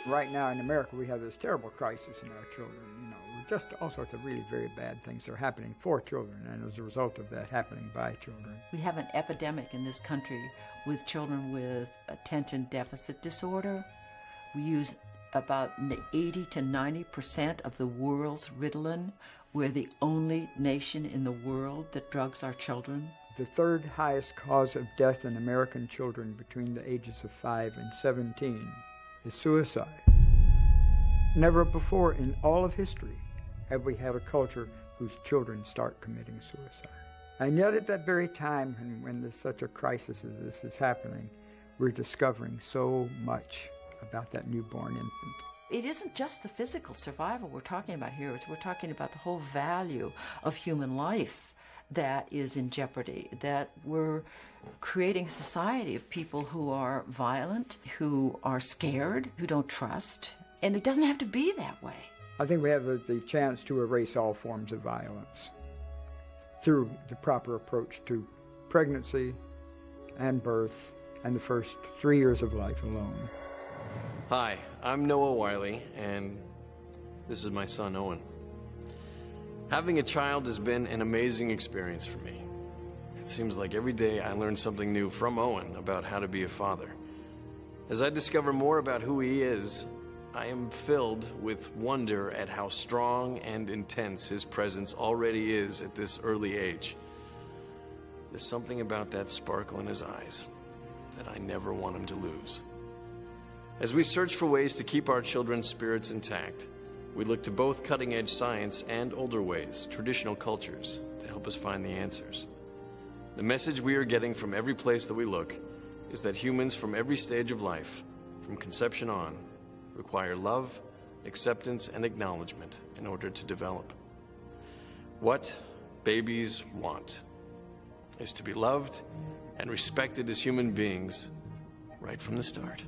Right now in America, we have this terrible crisis in our children. Just all sorts of really very bad things are happening for children, and as a result of that, happening by children. We have an epidemic in this country with children with attention deficit disorder. We use about 80 to 90% of the world's Ritalin. We're the only nation in the world that drugs our children. The third highest cause of death in American children between the ages of 5 and 17 is suicide. Never before in all of history have we had a culture whose children start committing suicide. And yet at that very time when there's such a crisis as this is happening, we're discovering so much about that newborn infant. It isn't just the physical survival we're talking about here. We're talking about the whole value of human life that is in jeopardy, that we're creating a society of people who are violent, who are scared, who don't trust. And it doesn't have to be that way. I think we have the chance to erase all forms of violence through the proper approach to pregnancy and birth and the first 3 years of life alone. Hi, I'm Noah Wiley, and this is my son, Owen. Having a child has been an amazing experience for me. It seems like every day I learn something new from Owen about how to be a father. As I discover more about who he is, I am filled with wonder at how strong and intense his presence already is at this early age. There's something about that sparkle in his eyes that I never want him to lose. As we search for ways to keep our children's spirits intact, we look to both cutting-edge science and older ways, traditional cultures, to help us find the answers. The message we are getting from every place that we look is that humans from every stage of life, from conception on, require love, acceptance, and acknowledgement in order to develop. What babies want is to be loved and respected as human beings right from the start.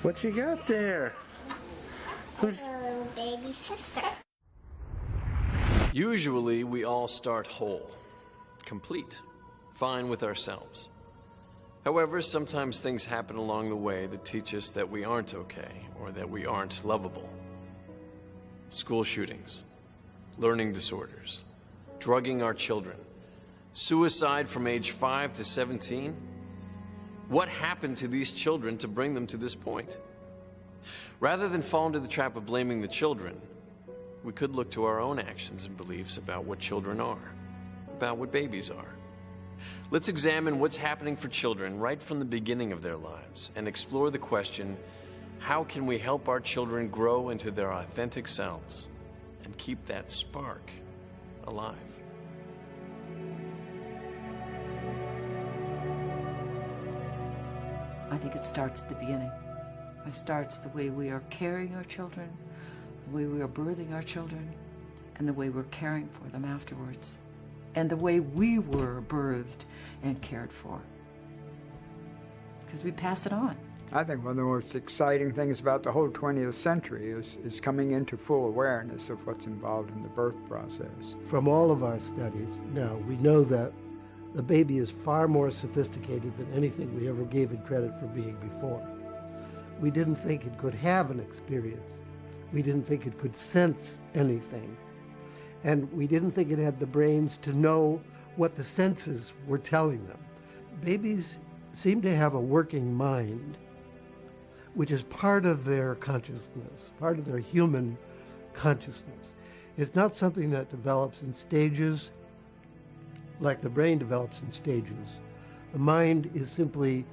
What you got there? Who's a little baby sister? Usually, we all start whole, complete, fine with ourselves. However, sometimes things happen along the way that teach us that we aren't okay or that we aren't lovable. School shootings, learning disorders, drugging our children, suicide from age 5 to 17. What happened to these children to bring them to this point? Rather than fall into the trap of blaming the children, we could look to our own actions and beliefs about what children are, about what babies are. Let's examine what's happening for children right from the beginning of their lives and explore the question, how can we help our children grow into their authentic selves and keep that spark alive? I think it starts at the beginning. It starts the way we are carrying our children, the way we are birthing our children, and the way we're caring for them afterwards, and the way we were birthed and cared for. Because we pass it on. I think one of the most exciting things about the whole 20th century is coming into full awareness of what's involved in the birth process. From all of our studies now, we know that the baby is far more sophisticated than anything we ever gave it credit for being before. We didn't think it could have an experience. We didn't think it could sense anything. And we didn't think it had the brains to know what the senses were telling them. Babies seem to have a working mind, which is part of their consciousness, part of their human consciousness. It's not something that develops in stages like the brain develops in stages. The mind is simply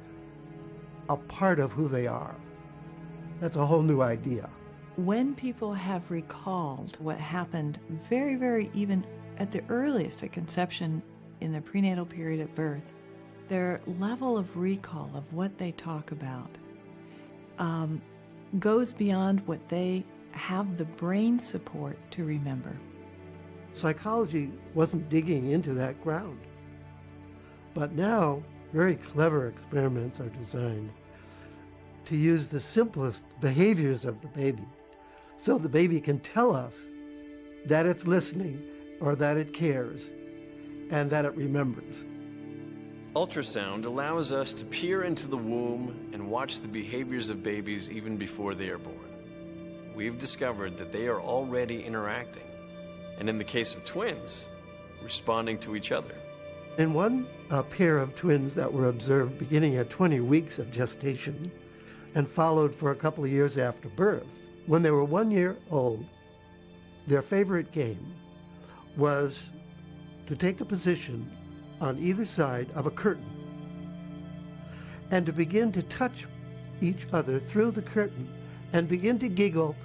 a part of who they are. That's a whole new idea. When people have recalled what happened very, very even at the earliest at conception in the prenatal period at birth, their level of recall of what they talk about goes beyond what they have the brain support to remember. Psychology wasn't digging into that ground. But now, very clever experiments are designed to use the simplest behaviors of the baby so the baby can tell us that it's listening or that it cares and that it remembers. Ultrasound allows us to peer into the womb and watch the behaviors of babies even before they are born. We've discovered that they are already interacting, and in the case of twins, responding to each other. In one pair of twins that were observed beginning at 20 weeks of gestation and followed for a couple of years after birth, when they were 1 year old, their favorite game was to take a position on either side of a curtain and to begin to touch each other through the curtain and begin to giggle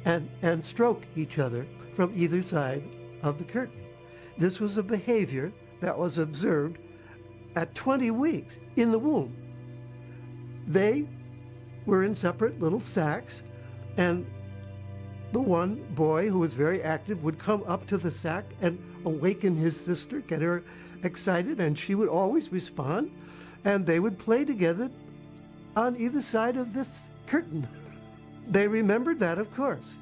and stroke each other from either side of the curtain. This was a behavior that was observed at 20 weeks in the womb. They were in separate little sacks, and the one boy who was very active would come up to the sack and awaken his sister, get her excited, and she would always respond, and they would play together on either side of this curtain. They remembered that, of course.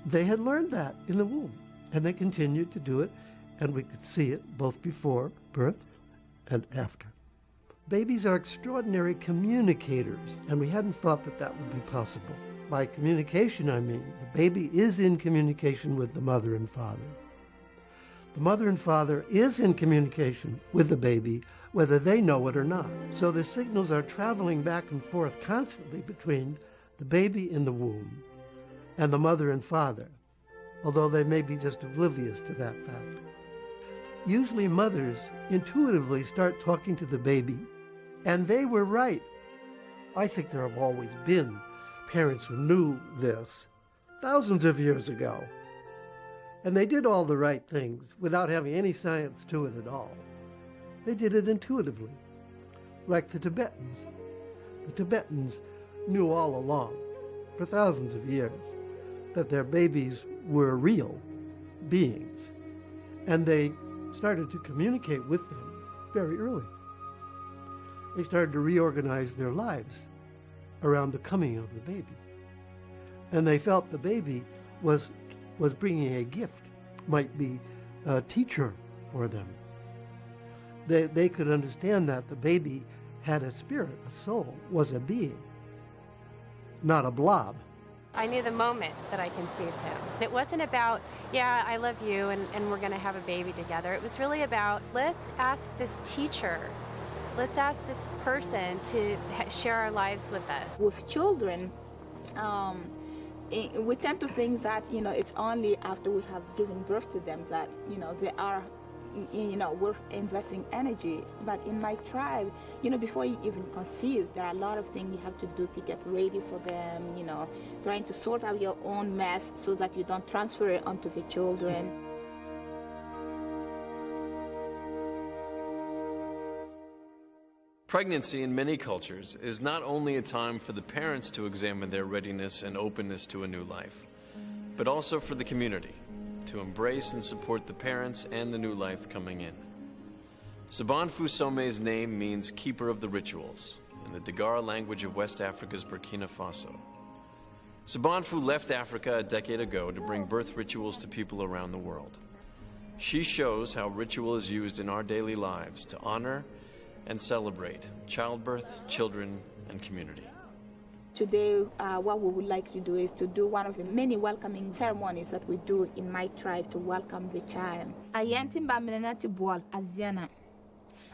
They had learned that in the womb, and they continued to do it, and we could see it both before birth and after. Babies are extraordinary communicators, and we hadn't thought that that would be possible. By communication, I mean the baby is in communication with the mother and father. The mother and father is in communication with the baby, whether they know it or not. So the signals are traveling back and forth constantly between the baby in the womb and the mother and father, although they may be just oblivious to that fact. Usually mothers intuitively start talking to the baby, and they were right. I think there have always been parents who knew this thousands of years ago, and they did all the right things without having any science to it at all. They did it intuitively, like the Tibetans. The Tibetans knew all along, for thousands of years, that their babies were real beings, and they started to communicate with them very early. They started to reorganize their lives around the coming of the baby, and they felt the baby was bringing a gift, might be a teacher for them. They could understand that the baby had a spirit, a soul, was a being, not a blob. I knew the moment that I conceived him. It wasn't about, yeah, I love you and we're going to have a baby together. It was really about, let's ask this teacher, let's ask this person to share our lives with us. With children, we tend to think that, it's only after we have given birth to them that, they are, worth investing energy. But in my tribe, before you even conceive, there are a lot of things you have to do to get ready for them, trying to sort out your own mess so that you don't transfer it onto the children. Pregnancy in many cultures is not only a time for the parents to examine their readiness and openness to a new life, but also for the community to embrace and support the parents and the new life coming in. Sabanfu Some's name means keeper of the rituals in the Dagara language of West Africa's Burkina Faso. Sabanfu left Africa a decade ago to bring birth rituals to people around the world. She shows how ritual is used in our daily lives to honor and celebrate childbirth, children, and community. Today, what we would like to do is to do one of the many welcoming ceremonies that we do in my tribe to welcome the child. Ayanti mbamina ti buol aziana.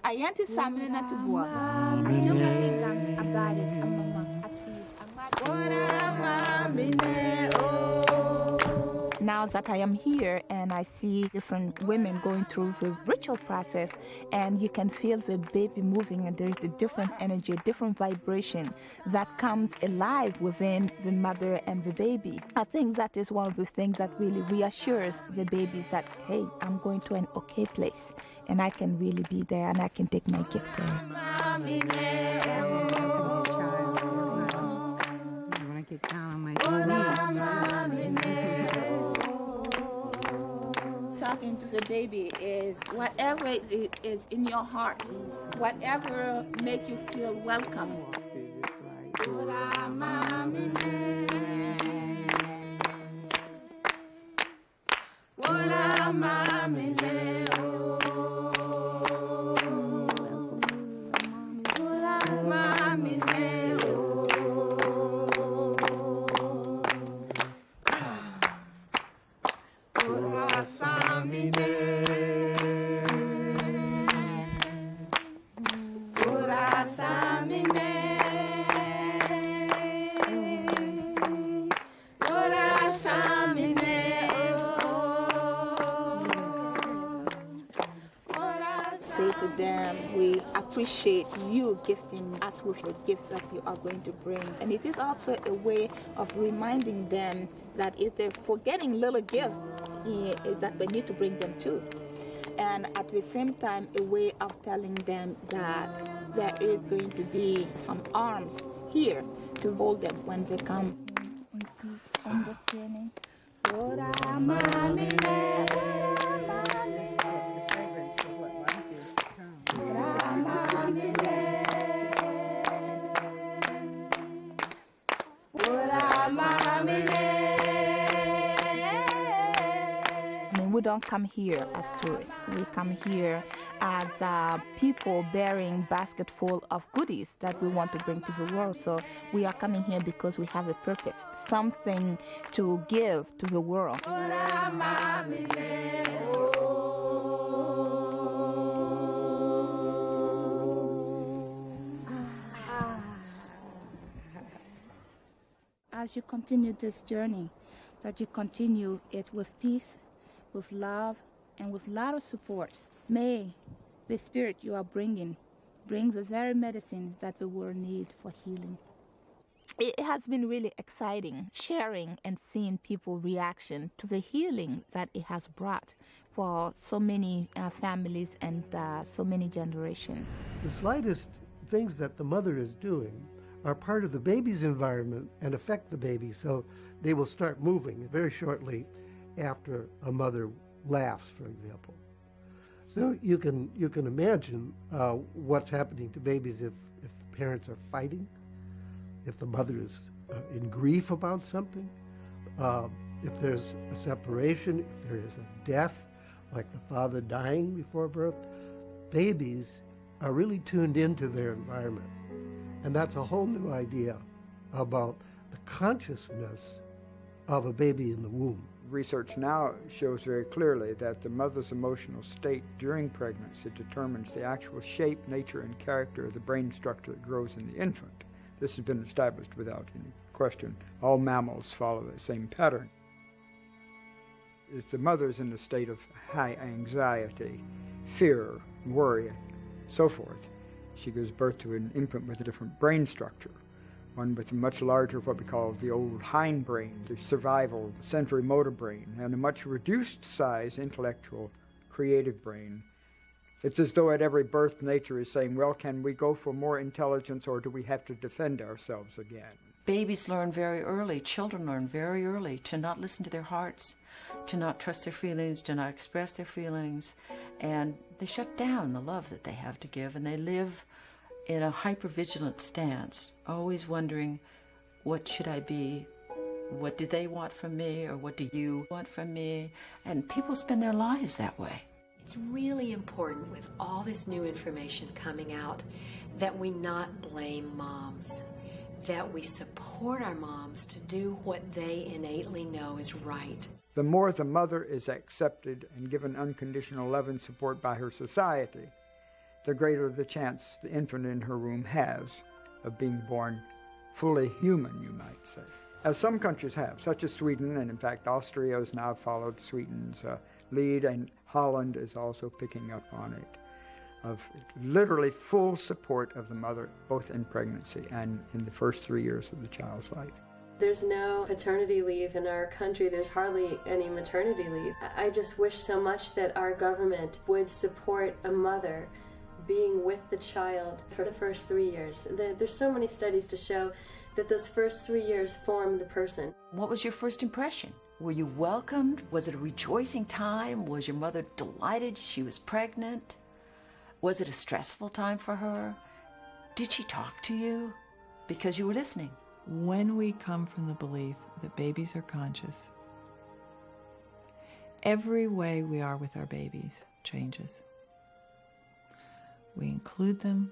Ayanti samina ti buol. Ajonga ingang abali amama atis Now that I am here and I see different women going through the ritual process, and you can feel the baby moving, and there is a different energy, a different vibration that comes alive within the mother and the baby. I think that is one of the things that really reassures the babies that, hey, I'm going to an okay place, and I can really be there, and I can take my gift there. When I get down on my knees. Talking to the baby is whatever is in your heart, whatever make you feel welcome. Say to them, we appreciate you gifting us with your gift that you are going to bring. And it is also a way of reminding them that if they're forgetting little gifts, that we need to bring them too. And at the same time, a way of telling them that there is going to be some arms here to hold them when they come. On this journey. We don't come here as tourists. We come here as people bearing basketful of goodies that we want to bring to the world. So we are coming here because we have a purpose, something to give to the world. As you continue this journey, that you continue it with peace, with love, and with a lot of support. May the spirit you are bring the very medicine that the world needs for healing. It has been really exciting sharing and seeing people's reaction to the healing that it has brought for so many families and so many generations. The slightest things that the mother is doing are part of the baby's environment and affect the baby, so they will start moving very shortly after a mother laughs, for example. So you can imagine what's happening to babies if parents are fighting, if the mother is in grief about something, if there's a separation, if there is a death, like the father dying before birth. Babies are really tuned into their environment. And that's a whole new idea about the consciousness of a baby in the womb. Research now shows very clearly that the mother's emotional state during pregnancy determines the actual shape, nature, and character of the brain structure that grows in the infant. This has been established without any question. All mammals follow the same pattern. If the mother is in a state of high anxiety, fear, worry, and so forth, she gives birth to an infant with a different brain structure, one with a much larger, what we call the old hindbrain, the survival, sensory motor brain, and a much reduced size intellectual, creative brain. It's as though at every birth nature is saying, well, can we go for more intelligence or do we have to defend ourselves again? Babies learn very early, children learn very early to not listen to their hearts, to not trust their feelings, to not express their feelings, and they shut down the love that they have to give, and they live in a hypervigilant stance, always wondering, what should I be? What do they want from me? Or what do you want from me? And people spend their lives that way. It's really important with all this new information coming out that we not blame moms, that we support our moms to do what they innately know is right. The more the mother is accepted and given unconditional love and support by her society, the greater the chance the infant in her womb has of being born fully human, you might say. As some countries have, such as Sweden, and in fact Austria has now followed Sweden's lead, and Holland is also picking up on it, of literally full support of the mother, both in pregnancy and in the first 3 years of the child's life. There's no paternity leave in our country. There's hardly any maternity leave. I just wish so much that our government would support a mother being with the child for the first 3 years. There's so many studies to show that those first 3 years form the person. What was your first impression? Were you welcomed? Was it a rejoicing time? Was your mother delighted she was pregnant? Was it a stressful time for her? Did she talk to you? Because you were listening. When we come from the belief that babies are conscious, every way we are with our babies changes. We include them.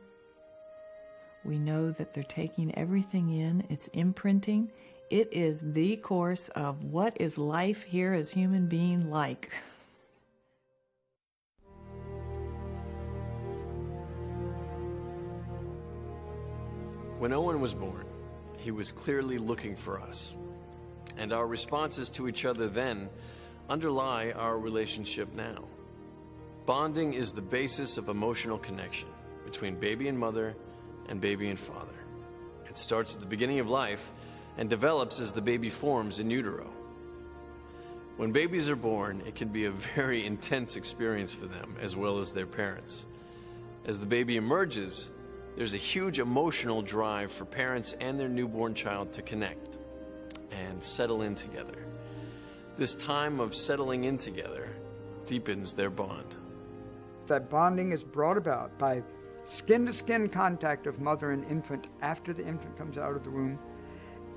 We know that they're taking everything in. It's imprinting. It is the course of what is life here as human being like. When Owen was born, he was clearly looking for us. And our responses to each other then underlie our relationship now. Bonding is the basis of emotional connection between baby and mother and baby and father. It starts at the beginning of life and develops as the baby forms in utero. When babies are born, it can be a very intense experience for them as well as their parents. As the baby emerges, there's a huge emotional drive for parents and their newborn child to connect and settle in together. This time of settling in together deepens their bond. That bonding is brought about by skin-to-skin contact of mother and infant after the infant comes out of the womb.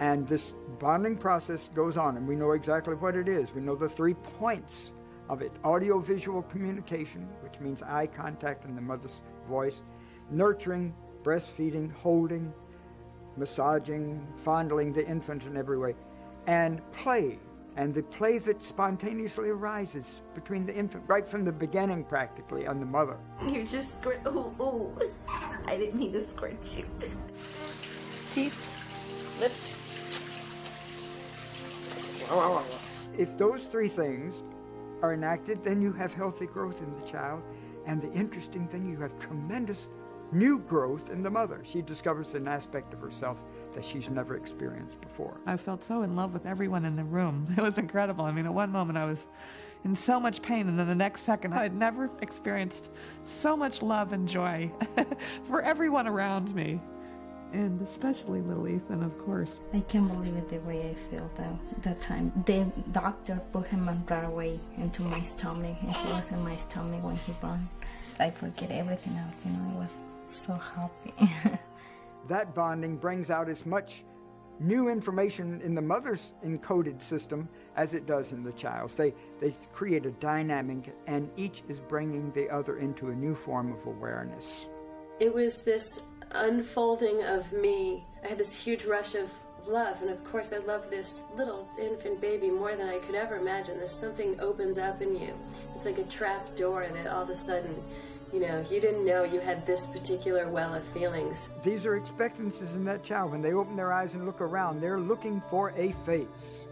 And this bonding process goes on, and we know exactly what it is. We know the 3 points of it. Audio-visual communication, which means eye contact and the mother's voice, nurturing, breastfeeding, holding, massaging, fondling the infant in every way, and play. And the play that spontaneously arises between the infant, right from the beginning practically, and the mother. You just squirt. Ooh. I didn't mean to squirt you. Teeth, lips. If those 3 things are enacted, then you have healthy growth in the child. And the interesting thing, you have tremendous new growth in the mother. She discovers an aspect of herself that she's never experienced before. I felt so in love with everyone in the room. It was incredible. I mean, at one moment I was in so much pain, and then the next second I had never experienced so much love and joy for everyone around me, and especially little Ethan, of course. I can't believe it the way I feel that time. The doctor put him right away into my stomach, and he was in my stomach when he born. I forget everything else, I was so happy. That bonding brings out as much new information in the mother's encoded system as it does in the child's. They create a dynamic, and each is bringing the other into a new form of awareness. It was this unfolding of me. I had this huge rush of love, and of course I love this little infant baby more than I could ever imagine. There's something opens up in you. It's like a trap door that all of a sudden, you didn't know you had this particular well of feelings. These are expectancies in that child. When they open their eyes and look around, they're looking for a face.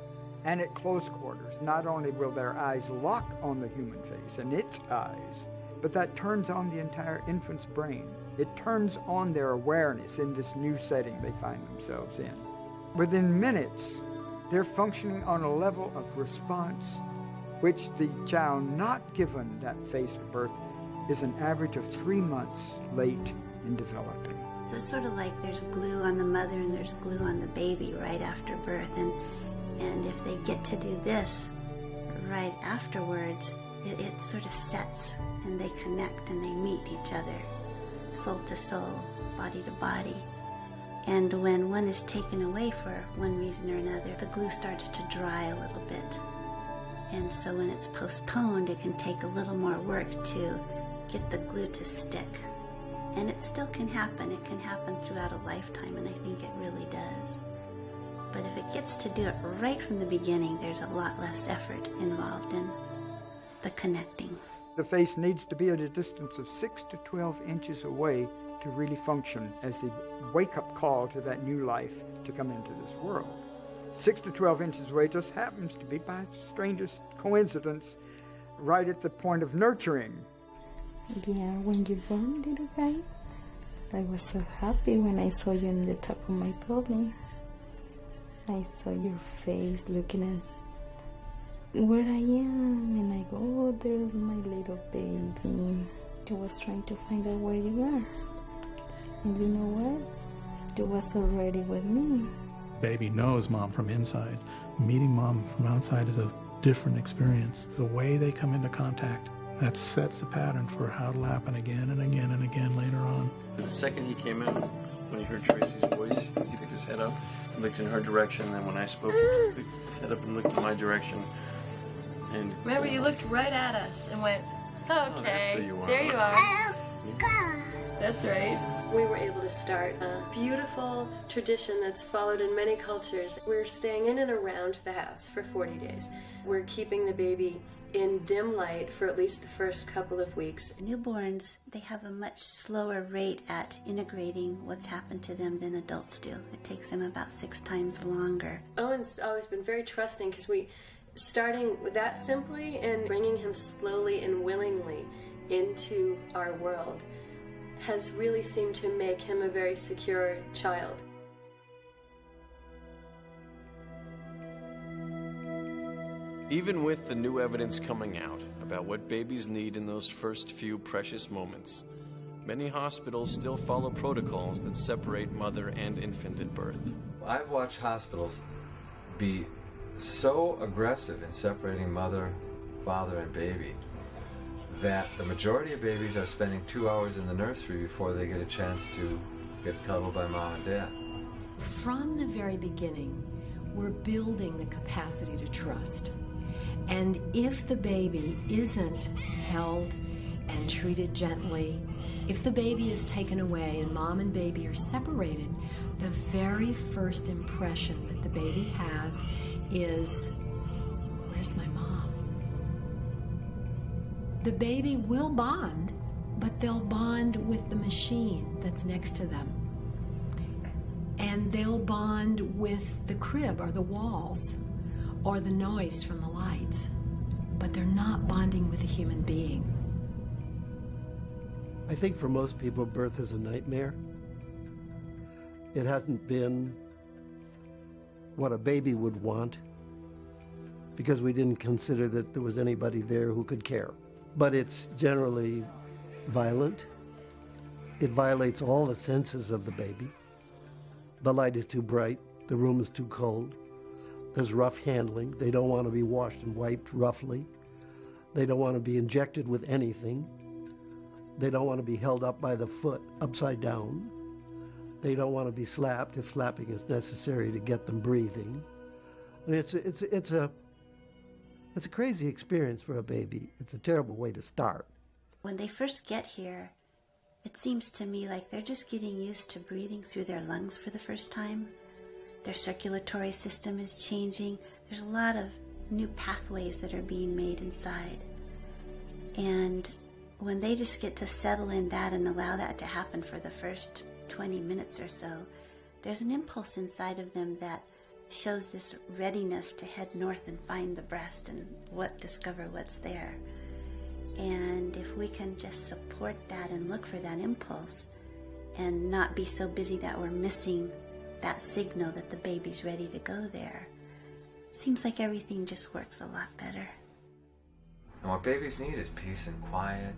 And at close quarters, not only will their eyes lock on the human face and its eyes, but that turns on the entire infant's brain. It turns on their awareness in this new setting they find themselves in. Within minutes, they're functioning on a level of response which the child not given that face at birth is an average of 3 months late in developing. So it's sort of like there's glue on the mother and there's glue on the baby right after birth. And if they get to do this right afterwards, it sort of sets, and they connect and they meet each other, soul to soul, body to body. And when one is taken away for one reason or another, the glue starts to dry a little bit. And so when it's postponed, it can take a little more work to get the glue to stick. And it still can happen. It can happen throughout a lifetime, and I think it really does. But if it gets to do it right from the beginning, there's a lot less effort involved in the connecting. The face needs to be at a distance of 6 to 12 inches away to really function as the wake-up call to that new life to come into this world. 6 to 12 inches away just happens to be, by strangest coincidence, right at the point of nurturing. Yeah, when you born, little guy, I was so happy when I saw you on the top of my belly. I saw your face looking at where I am, and I go, oh, there's my little baby. I was trying to find out where you were. And you know what? You was already with me. Baby knows mom from inside. Meeting mom from outside is a different experience. The way they come into contact, that sets the pattern for how it'll happen again and again and again later on. The second he came out, when he heard Tracy's voice, he picked his head up and looked in her direction. And then when I spoke, he picked his head up and looked in my direction. And remember, you looked right at us and went, okay, oh, there you are. That's right. We were able to start a beautiful tradition that's followed in many cultures. We're staying in and around the house for 40 days. We're keeping the baby in dim light for at least the first couple of weeks. Newborns, they have a much slower rate at integrating what's happened to them than adults do. It takes them about 6 times longer. Owen's always been very trusting because we, starting with that simply and bringing him slowly and willingly into our world, has really seemed to make him a very secure child. even with the new evidence coming out about what babies need in those first few precious moments, many hospitals still follow protocols that separate mother and infant at birth. I've watched hospitals be so aggressive in separating mother, father, and baby that the majority of babies are spending 2 hours in the nursery before they get a chance to get cuddled by mom and dad. From the very beginning, we're building the capacity to trust. And if the baby isn't held and treated gently, if the baby is taken away and mom and baby are separated, the very first impression that the baby has is, where's my mom? The baby will bond, but they'll bond with the machine that's next to them. And they'll bond with the crib or the walls or the noise from the lights, but they're not bonding with a human being. I think for most people, birth is a nightmare. It hasn't been what a baby would want because we didn't consider that there was anybody there who could care. But it's generally violent. It violates all the senses of the baby. The light is too bright, the room is too cold. There's rough handling. They don't want to be washed and wiped roughly. They don't want to be injected with anything. They don't want to be held up by the foot upside down. They don't want to be slapped if slapping is necessary to get them breathing. And it's a crazy experience for a baby. It's a terrible way to start. When they first get here, it seems to me like they're just getting used to breathing through their lungs for the first time. Their circulatory system is changing. There's a lot of new pathways that are being made inside. And when they just get to settle in that and allow that to happen for the first 20 minutes or so, there's an impulse inside of them that shows this readiness to head north and find the breast and discover what's there. And if we can just support that and look for that impulse and not be so busy that we're missing that signal that the baby's ready to go there, seems like everything just works a lot better. And what babies need is peace and quiet,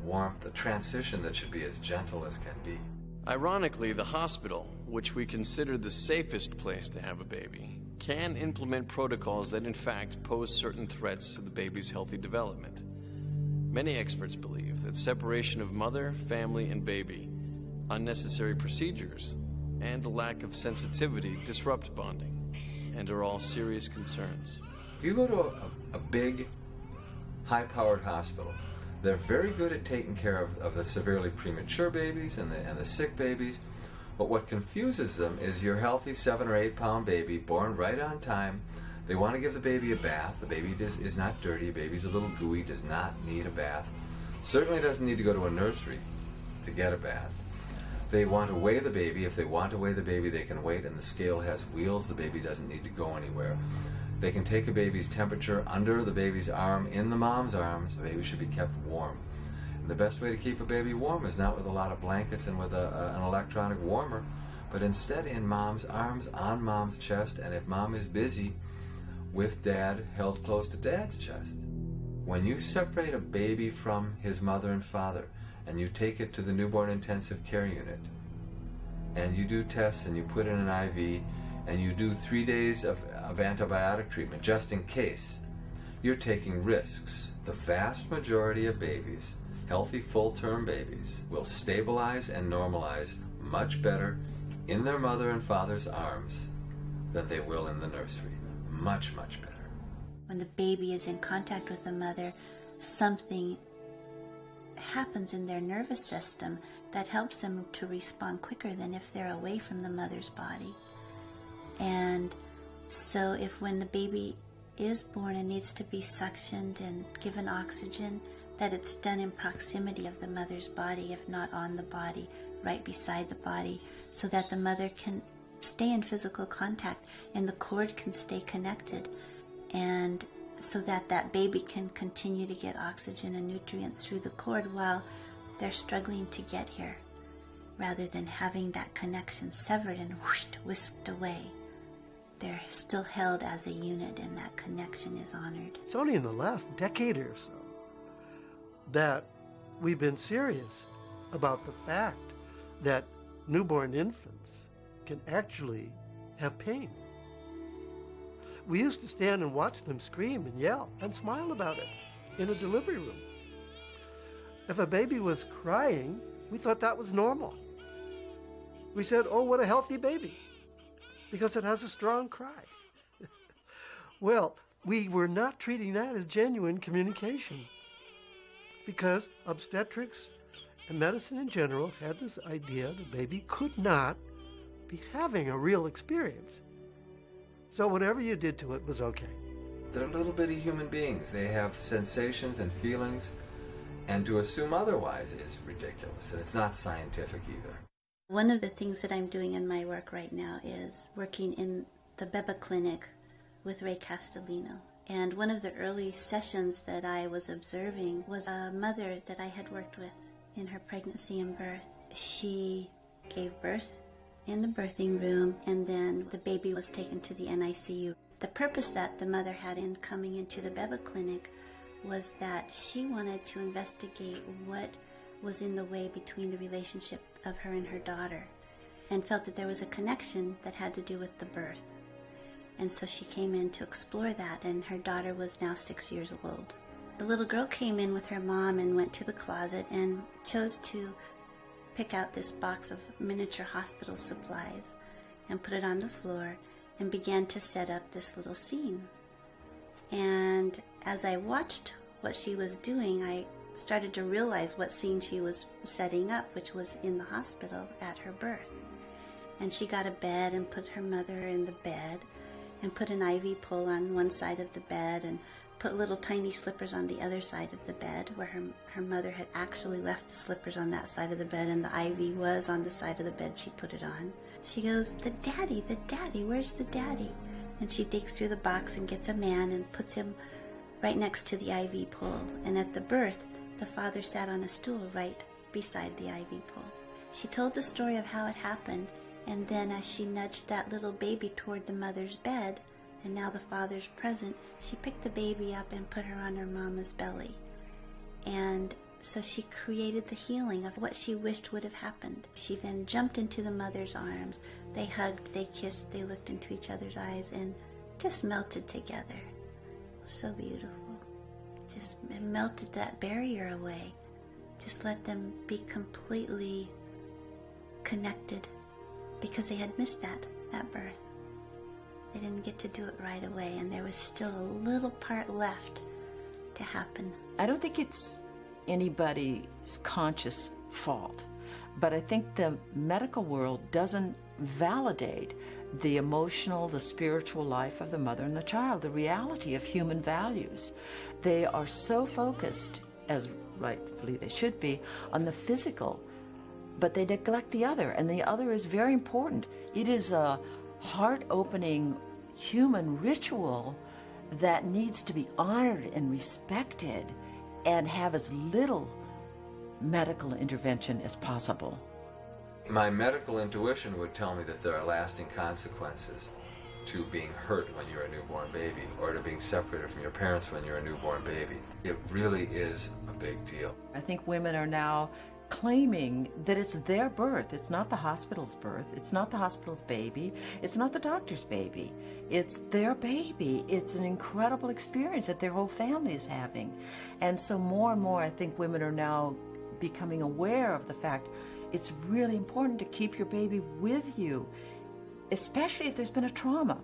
warmth, a transition that should be as gentle as can be. Ironically, the hospital, which we consider the safest place to have a baby, can implement protocols that in fact pose certain threats to the baby's healthy development. Many experts believe that separation of mother, family, and baby, unnecessary procedures, and a lack of sensitivity disrupt bonding, and are all serious concerns. If you go to a big, high-powered hospital They're very good at taking care of the severely premature babies and the sick babies. But what confuses them is your healthy 7 or 8 pound baby born right on time. They want to give the baby a bath. The baby is not dirty. The baby's a little gooey, does not need a bath. Certainly doesn't need to go to a nursery to get a bath. They want to weigh the baby. If they want to weigh the baby, they can wait, and the scale has wheels. The baby doesn't need to go anywhere. They can take a baby's temperature under the baby's arm, in the mom's arms. The baby should be kept warm. And the best way to keep a baby warm is not with a lot of blankets and with an electronic warmer, but instead in mom's arms, on mom's chest, and if mom is busy, with dad held close to dad's chest. When you separate a baby from his mother and father, and you take it to the newborn intensive care unit, and you do tests and you put in an IV, and you do 3 days of antibiotic treatment just in case, you're taking risks. The vast majority of babies, healthy full-term babies, will stabilize and normalize much better in their mother and father's arms than they will in the nursery. Much, much better. When the baby is in contact with the mother, something happens in their nervous system that helps them to respond quicker than if they're away from the mother's body. And so if when the baby is born and needs to be suctioned and given oxygen, that it's done in proximity of the mother's body, if not on the body, right beside the body, so that the mother can stay in physical contact and the cord can stay connected, and so that that baby can continue to get oxygen and nutrients through the cord while they're struggling to get here, rather than having that connection severed and whisked away. They're still held as a unit, and that connection is honored. It's only in the last decade or so that we've been serious about the fact that newborn infants can actually have pain. We used to stand and watch them scream and yell and smile about it in a delivery room. If a baby was crying, we thought that was normal. We said, oh, what a healthy baby, because it has a strong cry. Well, we were not treating that as genuine communication, because obstetrics and medicine in general had this idea the baby could not be having a real experience. So whatever you did to it was okay. They're little bitty human beings. They have sensations and feelings, and to assume otherwise is ridiculous, and it's not scientific either. One of the things that I'm doing in my work right now is working in the Beba Clinic with Ray Castellino. And one of the early sessions that I was observing was a mother that I had worked with in her pregnancy and birth. She gave birth in the birthing room, and then the baby was taken to the NICU. The purpose that the mother had in coming into the Beba Clinic was that she wanted to investigate what was in the way between the relationship of her and her daughter, and felt that there was a connection that had to do with the birth. And so she came in to explore that, and her daughter was now 6 years old. The little girl came in with her mom and went to the closet and chose to pick out this box of miniature hospital supplies and put it on the floor and began to set up this little scene. And as I watched what she was doing, I started to realize what scene she was setting up, which was in the hospital at her birth. And she got a bed and put her mother in the bed and put an IV pole on one side of the bed and put little tiny slippers on the other side of the bed, where her mother had actually left the slippers on that side of the bed and the IV was on the side of the bed she put it on. She goes, the daddy, where's the daddy? And she digs through the box and gets a man and puts him right next to the IV pole. And at the birth, the father sat on a stool right beside the IV pole. She told the story of how it happened, and then as she nudged that little baby toward the mother's bed, and now the father's present, she picked the baby up and put her on her mama's belly. And so she created the healing of what she wished would have happened. She then jumped into the mother's arms. They hugged, they kissed, they looked into each other's eyes and just melted together. So beautiful. Just melted that barrier away. Just let them be completely connected, because they had missed that at birth. They didn't get to do it right away, and there was still a little part left to happen. I don't think it's anybody's conscious fault. But I think the medical world doesn't validate the emotional, the spiritual life of the mother and the child, the reality of human values. They are so focused, as rightfully they should be, on the physical, but they neglect the other, and the other is very important. It is a heart-opening human ritual that needs to be honored and respected and have as little medical intervention as possible. My medical intuition would tell me that there are lasting consequences to being hurt when you're a newborn baby, or to being separated from your parents when you're a newborn baby. It really is a big deal. I think women are now claiming that it's their birth. It's not the hospital's birth. It's not the hospital's baby. It's not the doctor's baby. It's their baby. It's an incredible experience that their whole family is having. And so more and more, I think women are now becoming aware of the fact it's really important to keep your baby with you, especially if there's been a trauma,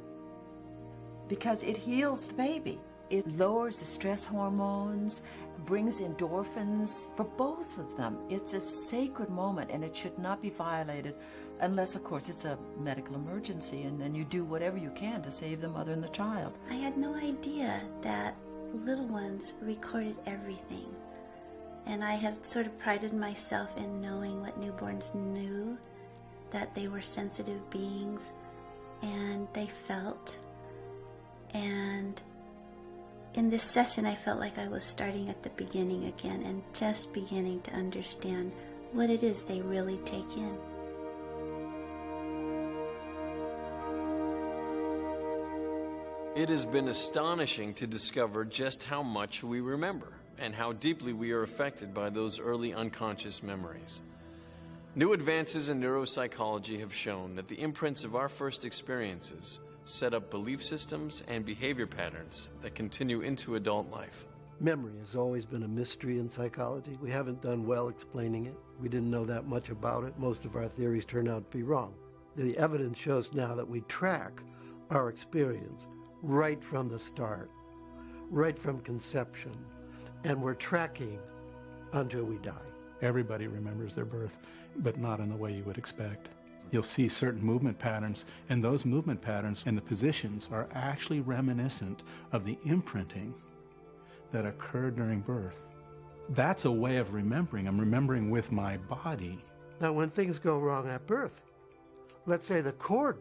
because it heals the baby. It lowers the stress hormones, brings endorphins for both of them. It's a sacred moment, and it should not be violated unless, of course, it's a medical emergency, and then you do whatever you can to save the mother and the child. I had no idea that little ones recorded everything. And I had sort of prided myself in knowing what newborns knew, that they were sensitive beings, and they felt. And in this session, I felt like I was starting at the beginning again and just beginning to understand what it is they really take in. It has been astonishing to discover just how much we remember and how deeply we are affected by those early unconscious memories. New advances in neuropsychology have shown that the imprints of our first experiences set up belief systems and behavior patterns that continue into adult life. Memory has always been a mystery in psychology. We haven't done well explaining it. We didn't know that much about it. Most of our theories turn out to be wrong. The evidence shows now that we track our experience right from the start, right from conception, and we're tracking until we die. Everybody remembers their birth, but not in the way you would expect. You'll see certain movement patterns, and those movement patterns and the positions are actually reminiscent of the imprinting that occurred during birth. That's a way of remembering. I'm remembering with my body. Now, when things go wrong at birth, let's say the cord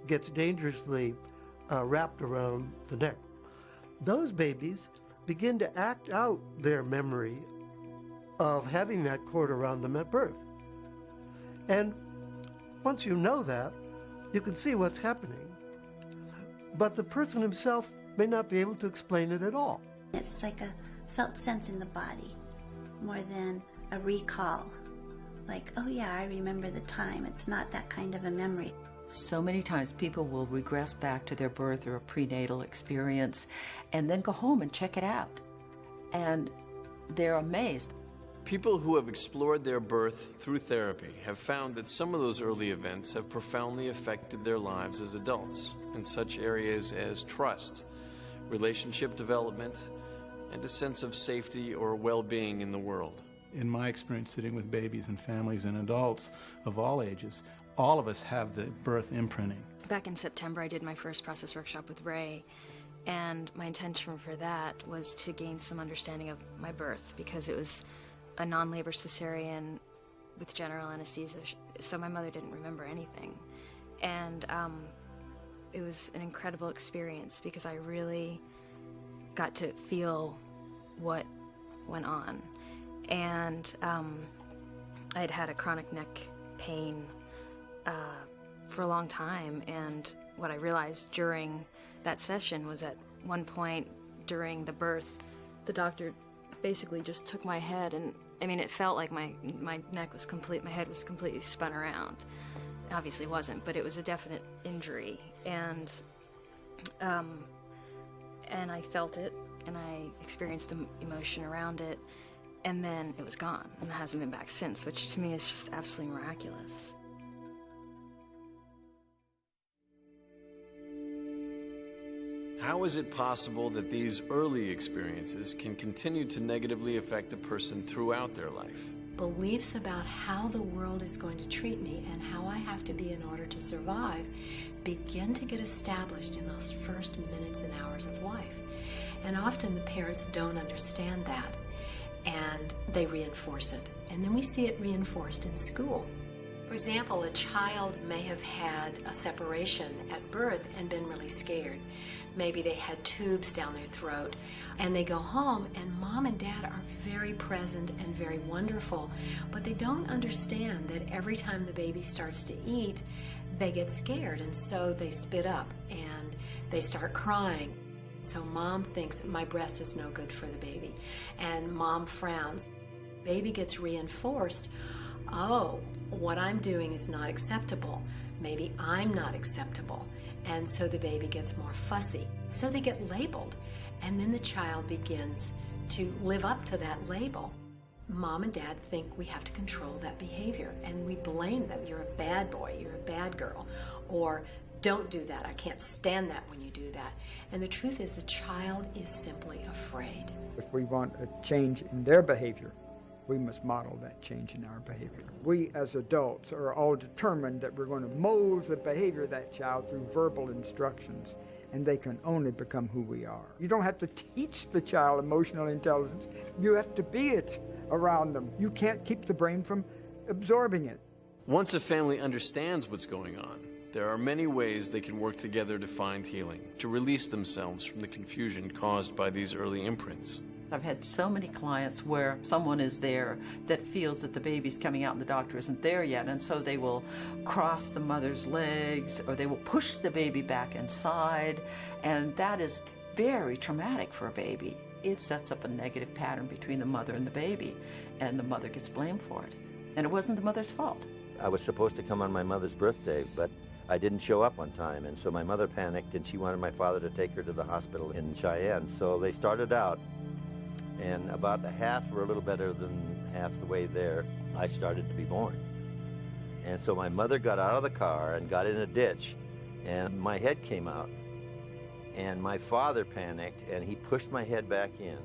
gets dangerously wrapped around the neck, those babies begin to act out their memory of having that cord around them at birth. And once you know that, you can see what's happening. But the person himself may not be able to explain it at all. It's like a felt sense in the body more than a recall. Like, oh yeah, I remember the time. It's not that kind of a memory. So many times people will regress back to their birth or a prenatal experience and then go home and check it out. And they're amazed. People who have explored their birth through therapy have found that some of those early events have profoundly affected their lives as adults in such areas as trust, relationship development, and a sense of safety or well-being in the world. In my experience sitting with babies and families and adults of all ages, all of us have the birth imprinting. Back in September, I did my first process workshop with Ray, and my intention for that was to gain some understanding of my birth, because it was a non-labor cesarean with general anesthesia, so my mother didn't remember anything. And it was an incredible experience because I really got to feel what went on. And I had had a chronic neck pain for a long time, and what I realized during that session was at one point during the birth, the doctor basically just took my head, and I mean, it felt like my neck was complete, my head was completely spun around. Obviously it wasn't, but it was a definite injury, and I felt it, and I experienced the emotion around it, and then it was gone, and it hasn't been back since, which to me is just absolutely miraculous. How is it possible that these early experiences can continue to negatively affect a person throughout their life? Beliefs about how the world is going to treat me and how I have to be in order to survive begin to get established in those first minutes and hours of life. And often the parents don't understand that, and they reinforce it. And then we see it reinforced in school. For example, a child may have had a separation at birth and been really scared. Maybe they had tubes down their throat, and they go home and mom and dad are very present and very wonderful, but they don't understand that every time the baby starts to eat, they get scared, and so they spit up and they start crying. So mom thinks my breast is no good for the baby, and mom frowns. Baby gets reinforced, oh, what I'm doing is not acceptable. Maybe I'm not acceptable. And so the baby gets more fussy. So they get labeled. And then the child begins to live up to that label. Mom and dad think we have to control that behavior. And we blame them. You're a bad boy. You're a bad girl. Or don't do that. I can't stand that when you do that. And the truth is the child is simply afraid. If we want a change in their behavior, we must model that change in our behavior. We as adults are all determined that we're going to mold the behavior of that child through verbal instructions, and they can only become who we are. You don't have to teach the child emotional intelligence. You have to be it around them. You can't keep the brain from absorbing it. Once a family understands what's going on, there are many ways they can work together to find healing, to release themselves from the confusion caused by these early imprints. I've had so many clients where someone is there that feels that the baby's coming out and the doctor isn't there yet, and so they will cross the mother's legs or they will push the baby back inside, and that is very traumatic for a baby. It sets up a negative pattern between the mother and the baby, and the mother gets blamed for it. And it wasn't the mother's fault. I was supposed to come on my mother's birthday, but I didn't show up on time, and so my mother panicked, and she wanted my father to take her to the hospital in Cheyenne. So they started out, and about a half or a little better than half the way there, I started to be born. And so my mother got out of the car and got in a ditch, and my head came out. And my father panicked, and he pushed my head back in,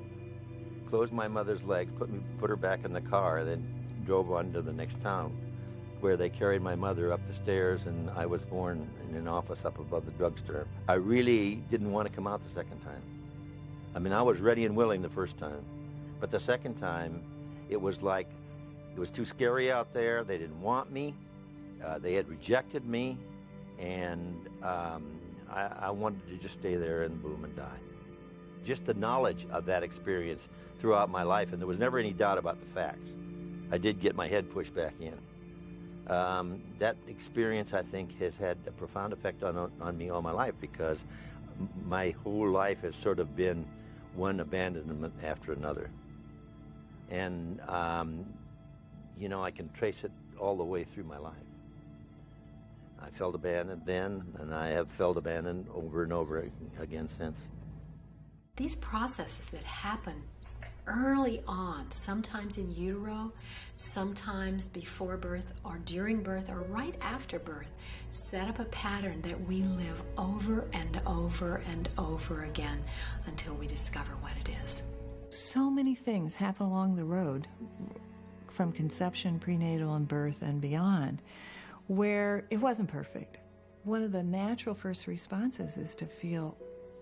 closed my mother's legs, put her back in the car, and then drove on to the next town, where they carried my mother up the stairs, and I was born in an office up above the drugstore. I really didn't want to come out the second time. I mean, I was ready and willing the first time, but the second time, it was like, it was too scary out there. They didn't want me. They had rejected me, and I wanted to just stay there and boom and die. Just the knowledge of that experience throughout my life, and there was never any doubt about the facts. I did get my head pushed back in. That experience, I think, has had a profound effect on me all my life, because my whole life has sort of been one abandonment after another. And, you know, I can trace it all the way through my life. I felt abandoned then, and I have felt abandoned over and over again since. These processes that happen early on, sometimes in utero, sometimes before birth or during birth or right after birth, set up a pattern that we live over and over and over again until we discover what it is. So many things happen along the road, from conception, prenatal, and birth and beyond, where it wasn't perfect. One of the natural first responses is to feel,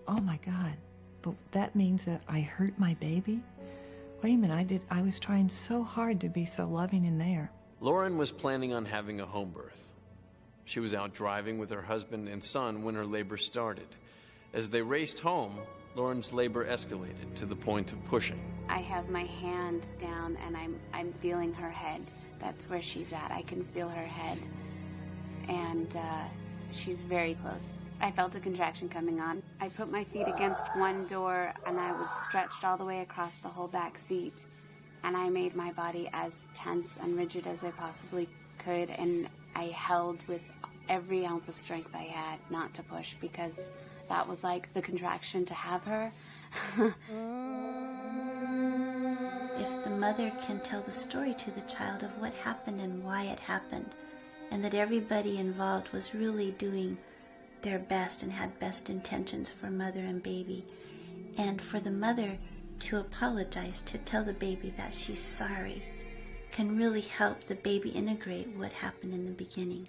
oh my God, but that means that I hurt my baby? Wait a minute, I was trying so hard to be so loving in there. Lauren was planning on having a home birth. She was out driving with her husband and son when her labor started. As they raced home, Lauren's labor escalated to the point of pushing. I have my hand down and I'm feeling her head. That's where she's at. I can feel her head. And she's very close. I felt a contraction coming on. I put my feet against one door and I was stretched all the way across the whole back seat. And I made my body as tense and rigid as I possibly could. And I held with every ounce of strength I had not to push, because that was like the contraction to have her. If the mother can tell the story to the child of what happened and why it happened, and that everybody involved was really doing their best and had best intentions for mother and baby. And for the mother to apologize, to tell the baby that she's sorry, can really help the baby integrate what happened in the beginning.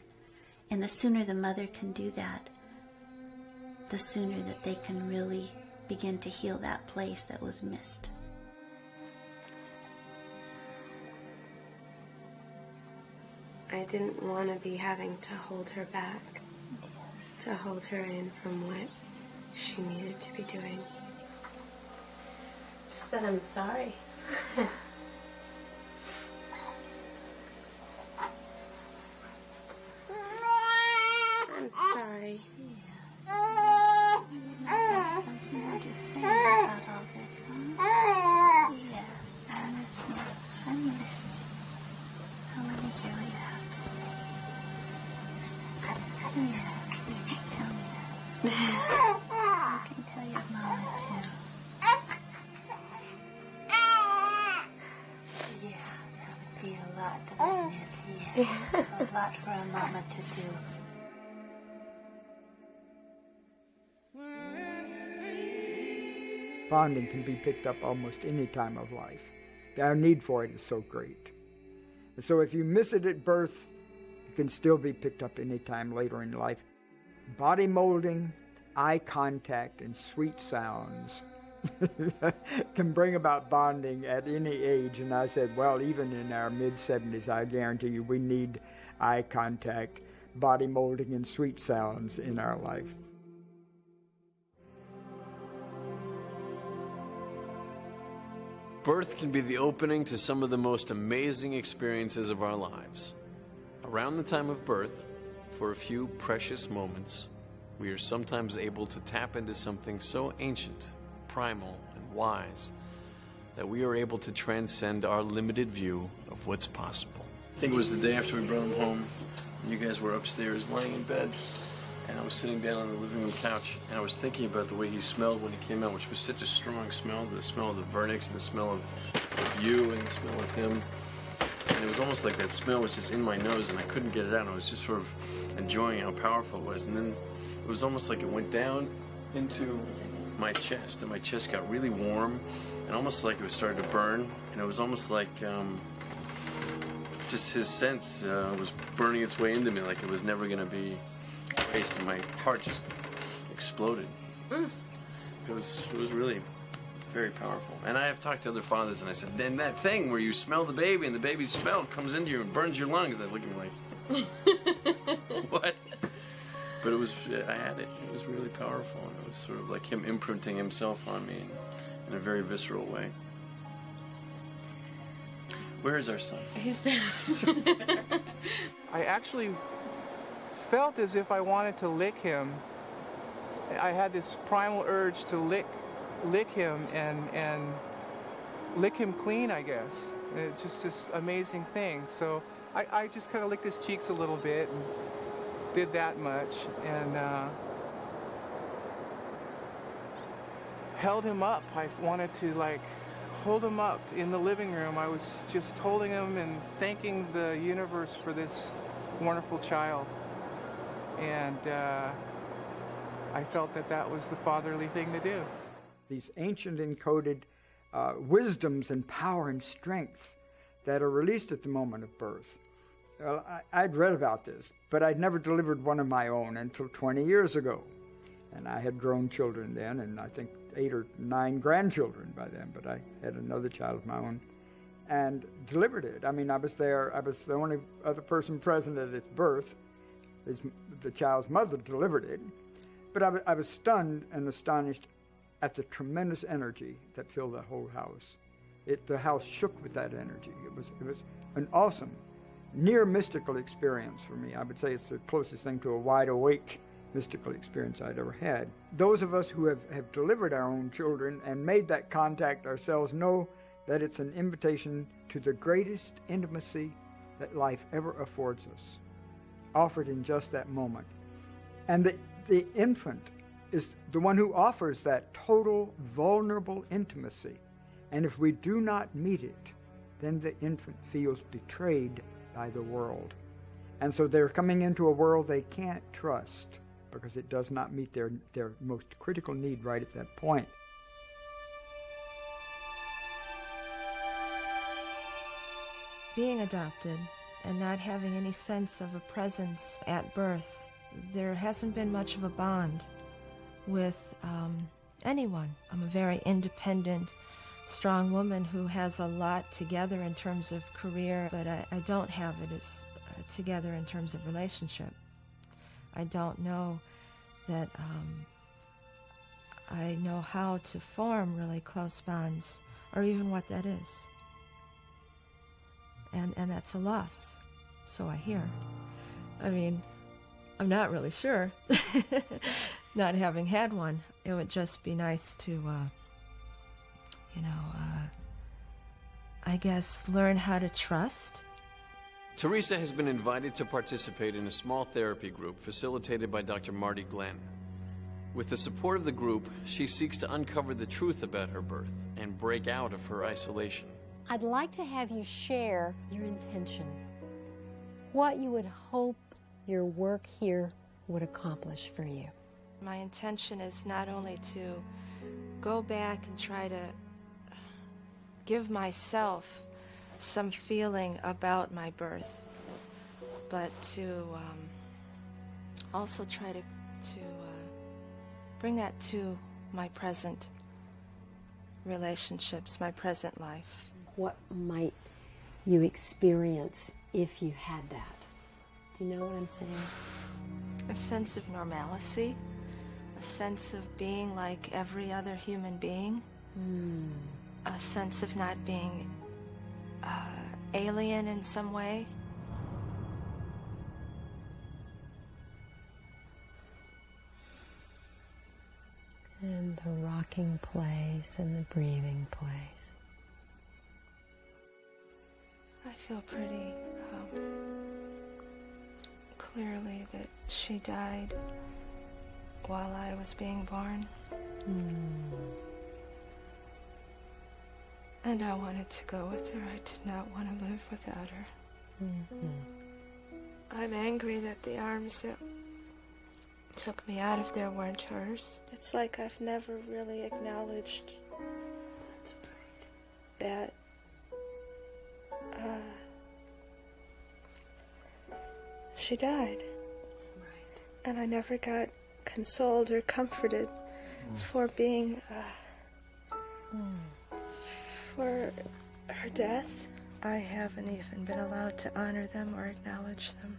And the sooner the mother can do that, the sooner that they can really begin to heal that place that was missed. I didn't want to be having to hold her back, to hold her in from what she needed to be doing. Just that I'm sorry. I'm sorry. Something more to say about all this, huh? Yes, I'm listening. I'm listening. Now let me hear what you have to say. Yeah, tell me that. I can tell your mama too. Yeah, that would be a lot to miss. Yeah, a lot for a mama to do. Bonding can be picked up almost any time of life. Our need for it is so great. And so if you miss it at birth, it can still be picked up any time later in life. Body molding, eye contact, and sweet sounds can bring about bonding at any age. And I said, well, even in our mid-70s, I guarantee you we need eye contact, body molding, and sweet sounds in our life. Birth can be the opening to some of the most amazing experiences of our lives. Around the time of birth, for a few precious moments, we are sometimes able to tap into something so ancient, primal, and wise that we are able to transcend our limited view of what's possible. I think it was the day after we brought him home. You guys were upstairs laying in bed, and I was sitting down on the living room couch, and I was thinking about the way he smelled when he came out, which was such a strong smell, the smell of the vernix, and the smell of you, and the smell of him. And it was almost like that smell was just in my nose, and I couldn't get it out. I was just sort of enjoying how powerful it was. And then it was almost like it went down into my chest, and my chest got really warm, and almost like it was starting to burn. And it was almost like just his sense was burning its way into me, like it was never going to be erased, and my heart just exploded. It was really very powerful. And I have talked to other fathers, and I said, then that thing where you smell the baby and the baby's smell comes into you and burns your lungs. They look at me like, what? But it was, I had it. It was really powerful. And it was sort of like him imprinting himself on me in a very visceral way. Where is our son? He's there. I actually felt as if I wanted to lick him. I had this primal urge to lick him and lick him clean, I guess. And it's just this amazing thing. So I just kind of licked his cheeks a little bit and did that much, and held him up. I wanted to hold him up in the living room. I was just holding him and thanking the universe for this wonderful child. And I felt that was the fatherly thing to do. These ancient encoded wisdoms and power and strength that are released at the moment of birth. Well, I'd read about this, but I'd never delivered one of my own until 20 years ago. And I had grown children then, and I think 8 or 9 grandchildren by then, but I had another child of my own and delivered it. I mean, I was there. I was the only other person present at its birth. The child's mother delivered it. But I was stunned and astonished at the tremendous energy that filled the whole house. The house shook with that energy. It was an awesome, near mystical experience for me. I would say it's the closest thing to a wide awake mystical experience I'd ever had. Those of us who have delivered our own children and made that contact ourselves know that it's an invitation to the greatest intimacy that life ever affords us, offered in just that moment. And the infant is the one who offers that total, vulnerable intimacy. And if we do not meet it, then the infant feels betrayed by the world. And so they're coming into a world they can't trust, because it does not meet their most critical need right at that point. Being adopted and not having any sense of a presence at birth, there hasn't been much of a bond with anyone. I'm a very independent, strong woman who has a lot together in terms of career, but I don't have it as together in terms of relationship. I don't know that I know how to form really close bonds, or even what that is. And that's a loss, so I hear. I mean, I'm not really sure, not having had one. It would just be nice to, I guess, learn how to trust. Teresa has been invited to participate in a small therapy group facilitated by Dr. Marty Glenn. With the support of the group, she seeks to uncover the truth about her birth and break out of her isolation. I'd like to have you share your intention, what you would hope your work here would accomplish for you. My intention is not only to go back and try to give myself some feeling about my birth, but to also try to bring that to my present relationships, my present life. What might you experience if you had that? Do you know what I'm saying? A sense of normalcy, a sense of being like every other human being, a sense of not being alien in some way. And the rocking place and the breathing place. I feel pretty clearly that she died while I was being born. And I wanted to go with her. I did not want to live without her. I'm angry that the arms that took me out of there weren't hers. It's like I've never really acknowledged that she died. Right. And I never got consoled or comforted for being for her death. I haven't even been allowed to honor them or acknowledge them.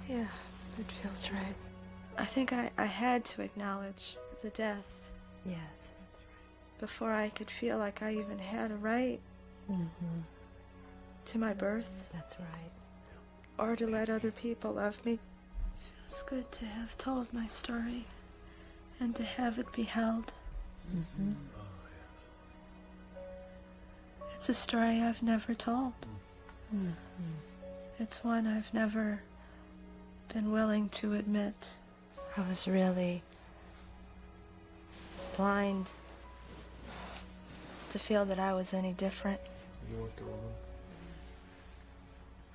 Yeah, it feels right. I think I had to acknowledge the death. Yes, that's right. Before I could feel like I even had a right to my birth. That's right. Or to let other people love me. It feels good to have told my story and to have it be held. It's a story I've never told. It's one I've never been willing to admit. I was really blind to feel that I was any different.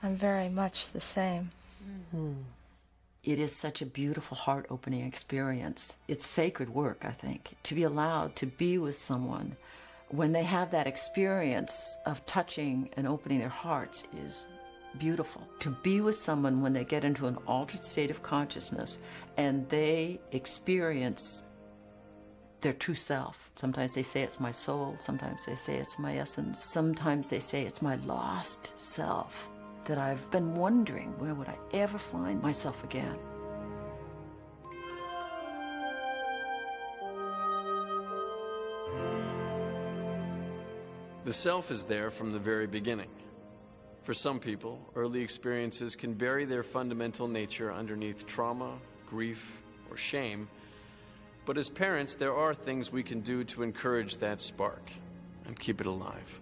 I'm very much the same. It is such a beautiful, heart-opening experience. It's sacred work, I think, to be allowed to be with someone when they have that experience of touching and opening their hearts is beautiful. To be with someone when they get into an altered state of consciousness and they experience their true self. Sometimes they say it's my soul, sometimes they say it's my essence, sometimes they say it's my lost self, that I've been wondering, where would I ever find myself again? The self is there from the very beginning. For some people, early experiences can bury their fundamental nature underneath trauma, grief, or shame. But as parents, there are things we can do to encourage that spark and keep it alive.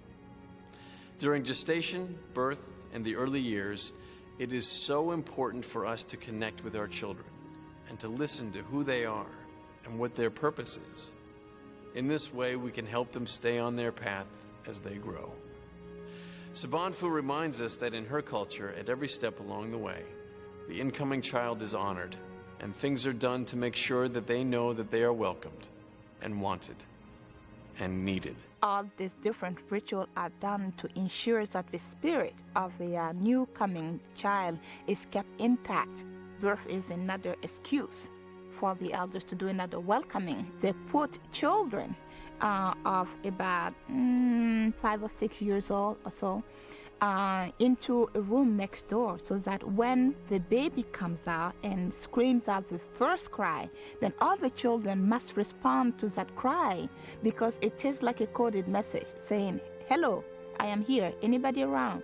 During gestation, birth, and the early years, it is so important for us to connect with our children and to listen to who they are and what their purpose is. In this way, we can help them stay on their path as they grow. Saban Fu reminds us that in her culture, at every step along the way, the incoming child is honored, and things are done to make sure that they know that they are welcomed and wanted and needed. All these different rituals are done to ensure that the spirit of the new coming child is kept intact. Birth is another excuse for the elders to do another welcoming. They put children of about 5 or 6 years old or so into a room next door, so that when the baby comes out and screams out the first cry, then all the children must respond to that cry, because it is like a coded message saying, "Hello, I am here. Anybody around?"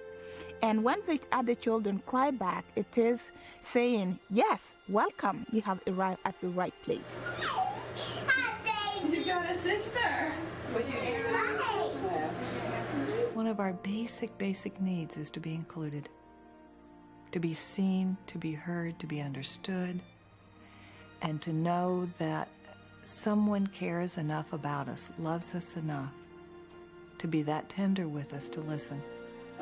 And when the other children cry back, it is saying, "Yes, welcome. You have arrived at the right place." You got a sister. One of our basic needs is to be included, to be seen, to be heard, to be understood, and to know that someone cares enough about us, loves us enough, to be that tender with us to listen.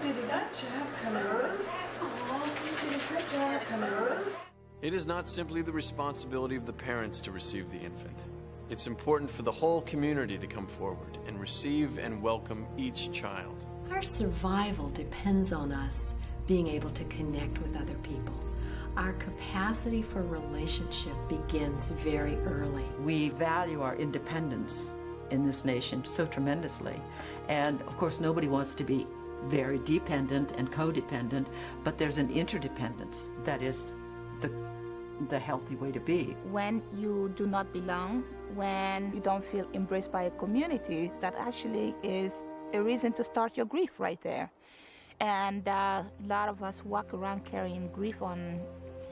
You did a good job coming with. Oh, you did a good job coming with. It is not simply the responsibility of the parents to receive the infant. It's important for the whole community to come forward and receive and welcome each child. Our survival depends on us being able to connect with other people. Our capacity for relationship begins very early. We value our independence in this nation so tremendously. And of course, nobody wants to be very dependent and codependent, but there's an interdependence that is the healthy way to be. When you do not belong, when you don't feel embraced by a community, that actually is a reason to start your grief right there. And a lot of us walk around carrying grief on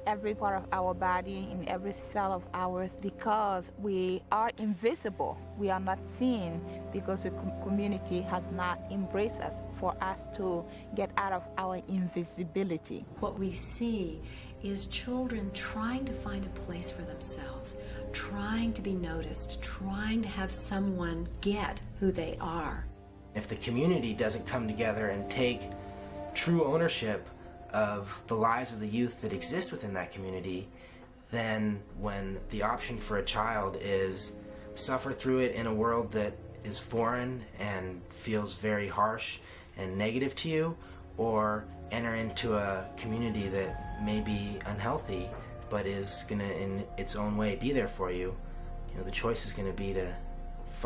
every part of our body, in every cell of ours, because we are invisible. We are not seen because the community has not embraced us for us to get out of our invisibility. What we see is children trying to find a place for themselves, trying to be noticed, trying to have someone get who they are. If the community doesn't come together and take true ownership of the lives of the youth that exist within that community, then when the option for a child is suffer through it in a world that is foreign and feels very harsh and negative to you, or enter into a community that may be unhealthy but is going to in its own way be there for you, the choice is going to be to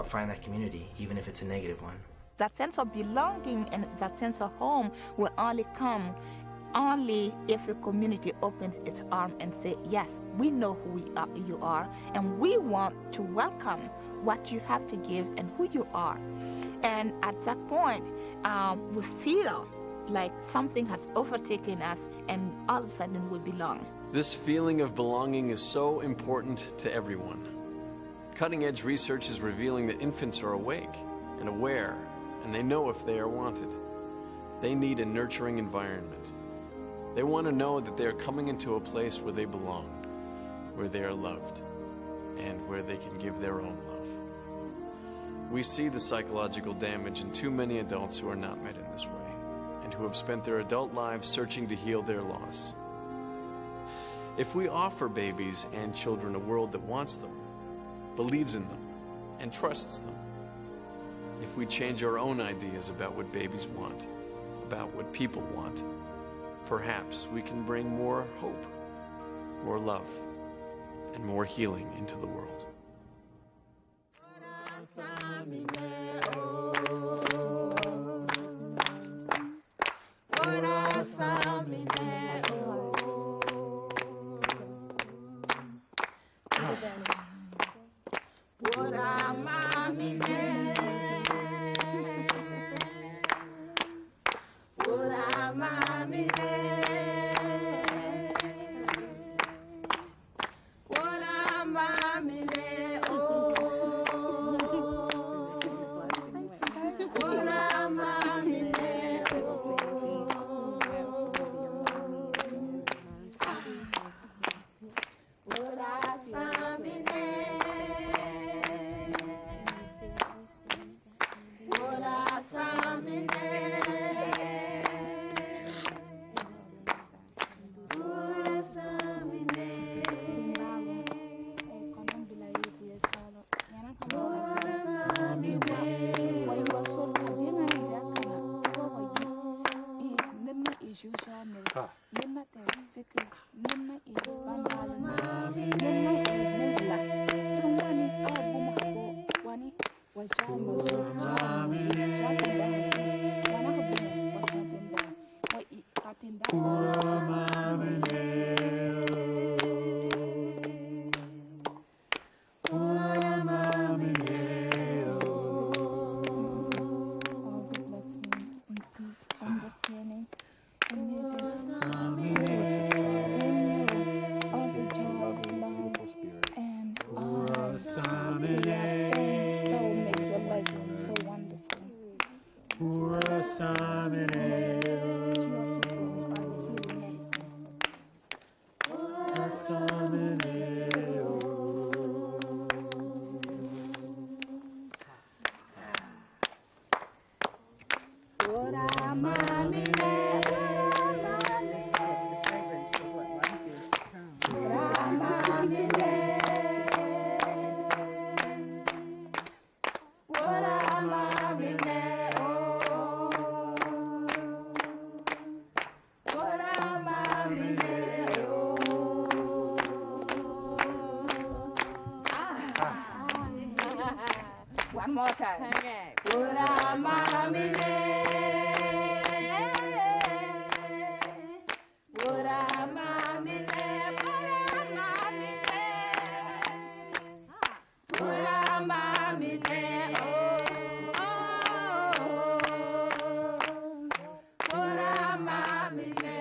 find that community, even if it's a negative one. That sense of belonging and that sense of home will only come if a community opens its arm and say, "Yes, we know who you are, and we want to welcome what you have to give and who you are." And at that point, we feel like something has overtaken us, and all of a sudden we belong. This feeling of belonging is so important to everyone. Cutting-edge research is revealing that infants are awake and aware, and they know if they are wanted. They need a nurturing environment. They want to know that they are coming into a place where they belong, where they are loved, and where they can give their own love. We see the psychological damage in too many adults who are not met in this way, and who have spent their adult lives searching to heal their loss. If we offer babies and children a world that wants them, believes in them, and trusts them, if we change our own ideas about what babies want, about what people want, perhaps we can bring more hope, more love, and more healing into the world. What am I? One more time. Okay. Mami,